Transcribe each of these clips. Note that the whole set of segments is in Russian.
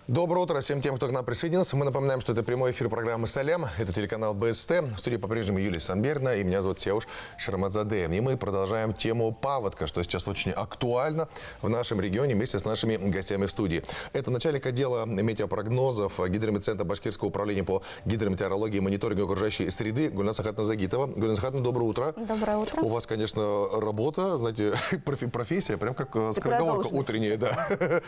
Доброе утро всем тем, кто к нам присоединился. Мы напоминаем, что это прямой эфир программы «Салям». Это телеканал БСТ. В студии по-прежнему Юлия Самбердина и меня зовут Сеуш Шарамадзаде. И мы продолжаем тему паводка, что сейчас очень актуально в нашем регионе вместе с нашими гостями в студии. Это начальник отдела метеопрогнозов Гидрометцентра Башкирского управления по гидрометеорологии и мониторингу окружающей среды Гульназ Ахатовна-Загитова. Гульназ Ахатовна, доброе утро. Доброе утро. У вас, конечно, работа, знаете, профессия, прям как скороговорка утренняя. Да.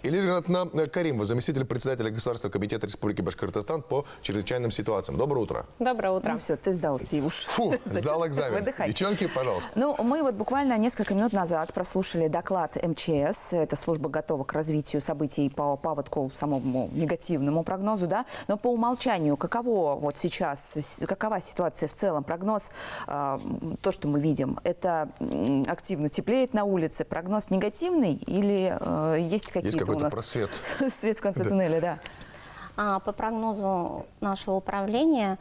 Илья Ринатовна Каримова, заместитель председателя Государственного комитета Республики Башкортостан по чрезвычайным ситуациям. Доброе утро. Доброе утро. Ну все, ты сдал, Сивуш. Фу, сдал экзамен. Выдыхай. Девчонки, пожалуйста. Ну, мы вот буквально несколько минут назад прослушали доклад МЧС. Это служба готова к развитию событий по паводку, самому негативному прогнозу, да? Но по умолчанию, какова ситуация в целом? Прогноз, то, что мы видим, это активно теплеет на улице. Прогноз негативный или есть какие-то у нас... просвет. Свет в конце туннеля, да. По прогнозу нашего управления,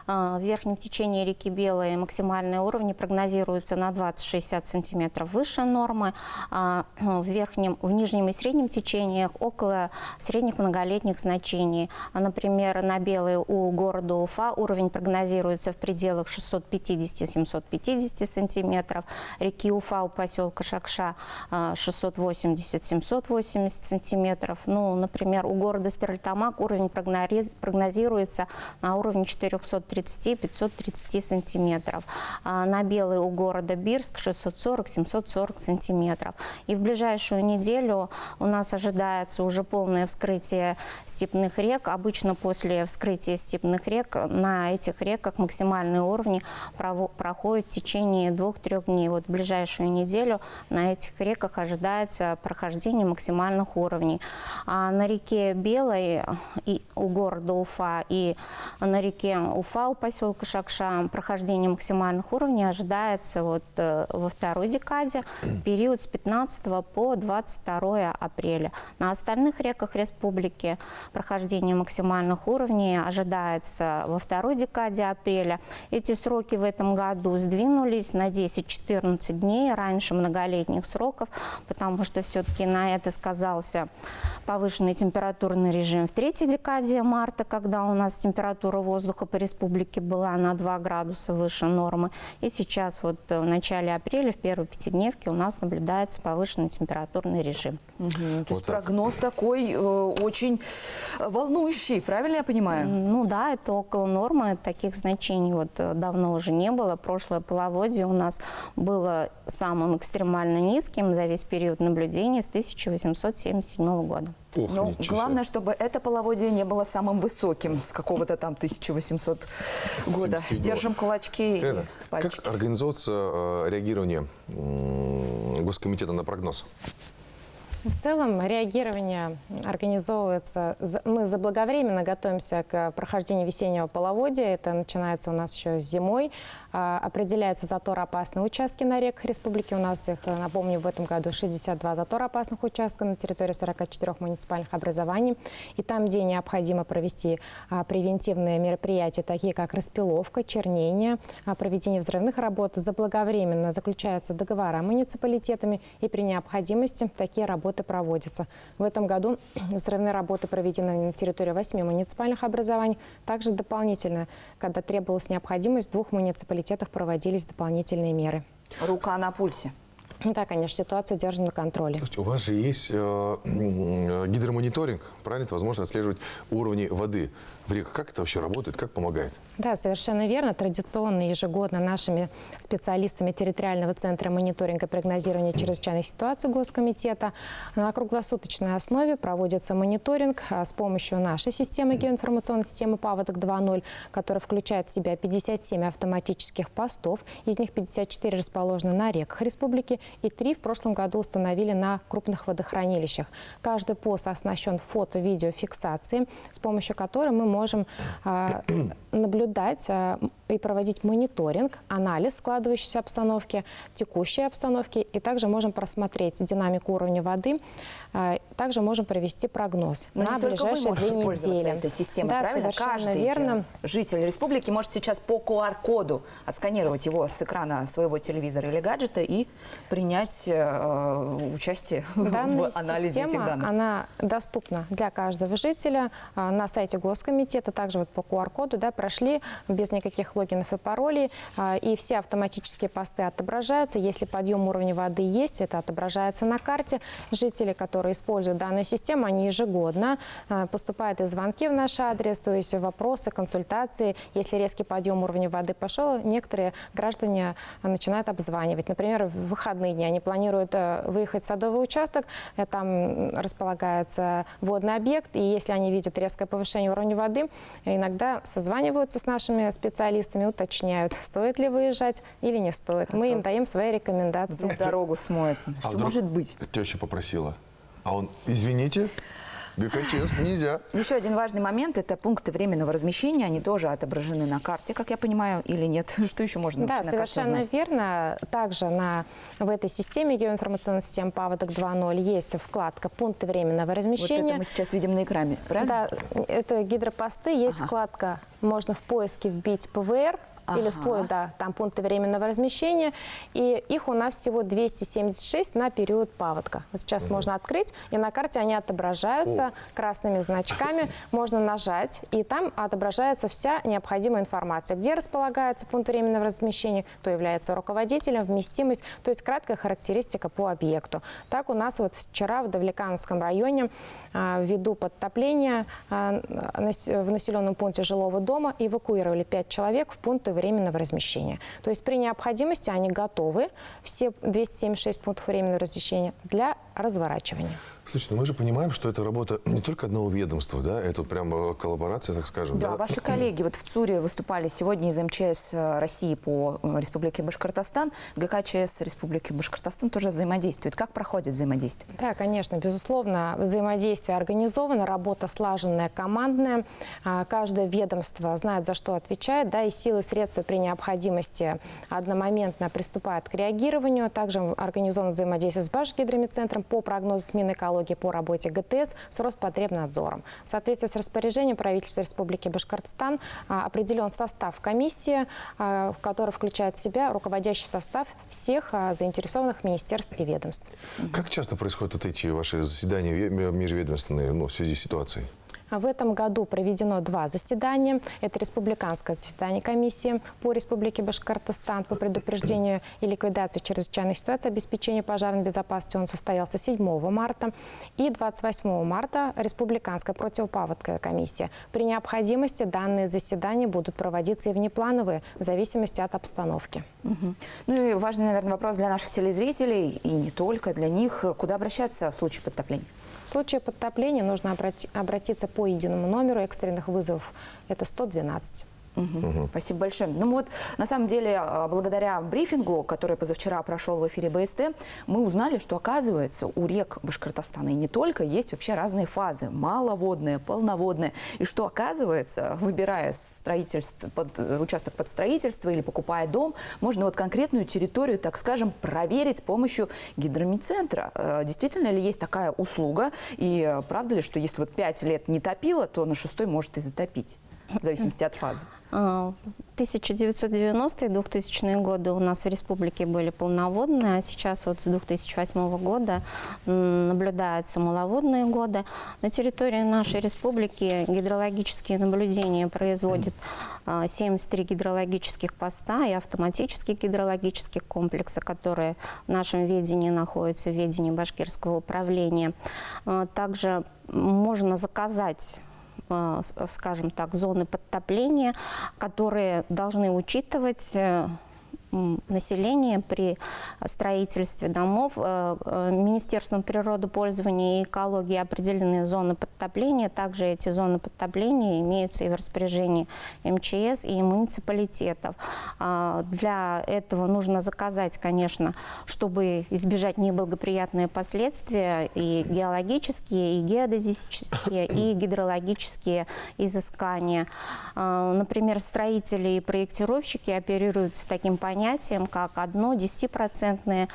в верхнем течении реки Белой максимальные уровни прогнозируются на 20-60 сантиметров выше нормы, в нижнем и среднем течениях около средних многолетних значений. Например, на Белой у города Уфа уровень прогнозируется в пределах 650-750 сантиметров, реки Уфа у поселка Шакша 680-780 сантиметров. Ну, например, у города Стерлитамак уровень прогнозируется на уровне 430-530 сантиметров. На Белой у города Бирск 640-740 сантиметров. И в ближайшую неделю у нас ожидается уже полное вскрытие степных рек. Обычно после вскрытия степных рек на этих реках максимальные уровни проходят в течение 2-3 дней. Вот в ближайшую неделю на этих реках ожидается прохождение максимальных уровней. А на реке Белой и у города Уфа и на реке Уфа у поселка Шакша прохождение максимальных уровней ожидается во второй декаде, период с 15 по 22 апреля. На остальных реках республики прохождение максимальных уровней ожидается во второй декаде апреля. Эти сроки в этом году сдвинулись на 10-14 дней раньше многолетних сроков, потому что все-таки на это сказался повышенный температурный режим в третьей декаде марта, когда у нас температура воздуха по республике была на 2 градуса выше нормы. И сейчас в начале апреля, в первой пятидневке, у нас наблюдается повышенный температурный режим. То есть прогноз такой очень волнующий, правильно я понимаю? Ну да, это около нормы, таких значений давно уже не было. Прошлое половодье у нас было самым экстремально низким за весь период наблюдения с 1877 года. Но главное, чтобы это половодье не было самым высоким с какого-то там 1800 года. Держим кулачки и пальчики. Как организуется реагирование Госкомитета на прогноз? В целом реагирование организовывается, мы заблаговременно готовимся к прохождению весеннего половодья, это начинается у нас еще зимой, определяются затороопасные участки на реках республики, у нас их, напомню, в этом году 62 затороопасных участка на территории 44 муниципальных образований, и там, где необходимо провести превентивные мероприятия, такие как распиловка, чернение, проведение взрывных работ, заблаговременно заключаются договора муниципалитетами, и при необходимости такие работы проводятся. В этом году взрывные работы проведены на территории 8 муниципальных образований. Также дополнительно, когда требовалась необходимость, в 2 муниципалитетах проводились дополнительные меры. Рука на пульсе. Да, конечно, ситуацию держим на контроле. Слушайте, у вас же есть гидромониторинг, правильно? Это возможно отслеживать уровни воды в реках. Как это вообще работает? Как помогает? Да, совершенно верно. Традиционно ежегодно нашими специалистами территориального центра мониторинга и прогнозирования чрезвычайных ситуаций Госкомитета на круглосуточной основе проводится мониторинг с помощью нашей системы геоинформационной системы «Паводок 2.0», которая включает в себя 57 автоматических постов, из них 54 расположены на реках республики, и 3 в прошлом году установили на крупных водохранилищах. Каждый пост оснащен фото-видеофиксацией, с помощью которой мы можем наблюдать и проводить мониторинг, анализ складывающейся обстановки, текущей обстановки, и также можем просмотреть динамику уровня воды также можем провести прогноз Но на не только вы ближайшие 2 можете пользоваться недели. этой системой, Да, правильно? совершенно Каждый верно. житель республики может сейчас по QR-коду отсканировать его с экрана своего телевизора или гаджета и принять участие Данная в анализе этих система, данных. она доступна для каждого жителя на сайте Госкомитета. Также вот по QR-коду, да, прошли без никаких логинов и паролей. И все автоматические посты отображаются. Если подъем уровня воды есть, это отображается на карте. Жители, которые используют данную систему, они ежегодно поступают и звонки в наш адрес, то есть вопросы, консультации. Если резкий подъем уровня воды пошел, некоторые граждане начинают обзванивать. Например, в выходные дни они планируют выехать в садовый участок, там располагается водный объект, и если они видят резкое повышение уровня воды, иногда созваниваются с нашими специалистами, уточняют, стоит ли выезжать или не стоит. Мы им даем свои рекомендации. Дорогу смоет. Что вдруг может быть? Теща попросила. А он, извините, ГКЧС нельзя. Еще один важный момент – это пункты временного размещения. Они тоже отображены на карте, как я понимаю, или нет? Что еще можно Да, на карте совершенно узнать? верно. Также в этой системе геоинформационной системы «Паводок 2.0» есть вкладка «Пункты временного Вот размещения». это мы сейчас видим на экране, правильно? Да, это гидропосты, есть вкладка, можно в поиске вбить ПВР, или слой, да, там пункты временного размещения, и их у нас всего 276 на период паводка. Вот сейчас можно открыть, и на карте они отображаются красными значками, можно нажать, и там отображается вся необходимая информация, где располагается пункт временного размещения, кто является руководителем, вместимость, то есть краткая характеристика по объекту. Так у нас вот вчера в Давлекановском районе ввиду подтопления в населенном пункте жилого дома эвакуировали 5 человек в пункты временного размещения. То есть при необходимости они готовы, все 276 пунктов временного размещения, для разворачивания. Слушайте, ну мы же понимаем, что это работа не только одного ведомства, да, это прям коллаборация, так скажем. Да, ваши коллеги вот в ЦУРе выступали сегодня из МЧС России по Республике Башкортостан. ГКЧС Республики Башкортостан тоже взаимодействует. Как проходит взаимодействие? Да, конечно, безусловно, взаимодействие организовано, работа слаженная, командная. Каждое ведомство знает, за что отвечает, да, и силы, средства при необходимости одномоментно приступают к реагированию. Также организовано взаимодействие с Башгидромедцентром по прогнозу смены экологии, по работе ГТС с Роспотребнадзором. В соответствии с распоряжением правительства Республики Башкортостан определен состав комиссии, в который включает в себя руководящий состав всех заинтересованных министерств и ведомств. Как часто происходят вот эти ваши заседания межведомственные, в связи с ситуацией? В этом году проведено 2 заседания. Это республиканское заседание комиссии по Республике Башкортостан по предупреждению и ликвидации чрезвычайных ситуаций, обеспечению пожарной безопасности. Он состоялся 7 марта. И 28 марта республиканская противопаводковая комиссия. При необходимости данные заседания будут проводиться и внеплановые, в зависимости от обстановки. Ну и важный, наверное, вопрос для наших телезрителей, и не только для них. Куда обращаться в случае подтопления? В случае подтопления нужно обратиться по единому номеру экстренных вызовов. Это 112. Спасибо большое. Ну вот, на самом деле, благодаря брифингу, который позавчера прошел в эфире БСТ, мы узнали, что, оказывается, у рек Башкортостана и не только есть вообще разные фазы. Маловодные, полноводные. И что, оказывается, выбирая участок под строительство или покупая дом, можно вот конкретную территорию, так скажем, проверить с помощью гидромедцентра. Действительно ли есть такая услуга? И правда ли, что если вот 5 лет не топило, то на 6-й может и затопить? В зависимости от фазы. 1990-е, 2000-е годы у нас в республике были полноводные, а сейчас вот с 2008 года наблюдаются маловодные годы. На территории нашей республики гидрологические наблюдения производят 73 гидрологических поста и автоматические гидрологические комплексы, которые в нашем ведении находятся, в ведении Башкирского управления. Также можно заказать, скажем так, зоны подтопления, которые должны учитывать население при строительстве домов. Министерством природопользования и экологии определены зоны подтопления. Также эти зоны подтопления имеются и в распоряжении МЧС и муниципалитетов. Для этого нужно заказать, конечно, чтобы избежать неблагоприятные последствия, и геологические, и геодезические, и гидрологические изыскания. Например, строители и проектировщики оперируют с таким понятием понятием, как 10%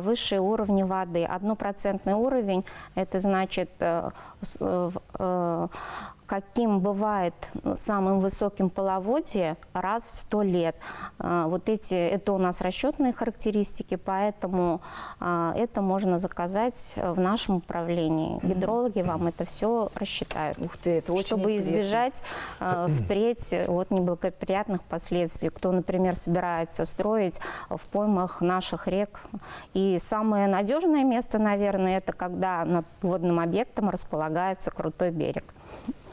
высшие уровни воды. 1% уровень – это значит, каким бывает самым высоким половодье раз в 100 лет. Это у нас расчетные характеристики, поэтому это можно заказать в нашем управлении. Гидрологи вам это все рассчитают. Ух ты, это очень чтобы интересно. избежать впредь неблагоприятных последствий. Кто, например, собирается строить в поймах наших рек. И самое надежное место, наверное, это когда над водным объектом располагается крутой берег.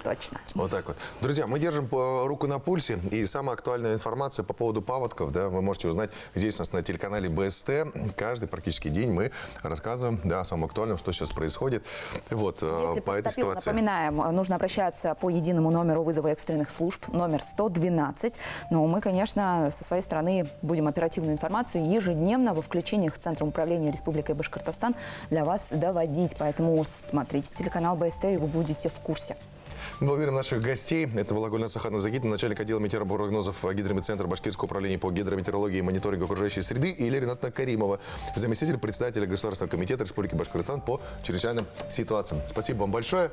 Точно. Вот так вот. Друзья, мы держим руку на пульсе. И самая актуальная информация по поводу паводков, да, вы можете узнать здесь у нас на телеканале БСТ. Каждый практически день мы рассказываем, да, о самом актуальном, что сейчас происходит. Вот, Если по этой подтопило, ситуации. напоминаем, нужно обращаться по единому номеру вызова экстренных служб, номер 112. Но мы, конечно, со своей стороны будем оперативную информацию ежедневно во включениях Центра управления Республикой Башкортостан для вас доводить. Поэтому смотрите телеканал БСТ, и вы будете в курсе. Благодарим наших гостей. Это была Гульнас Аханова-Загитова, начальник отдела метеопрогнозов Гидрометцентра Башкирского управления по гидрометеорологии и мониторингу окружающей среды, и Елена Каримова, заместитель председателя Государственного комитета Республики Башкортостан по чрезвычайным ситуациям. Спасибо вам большое.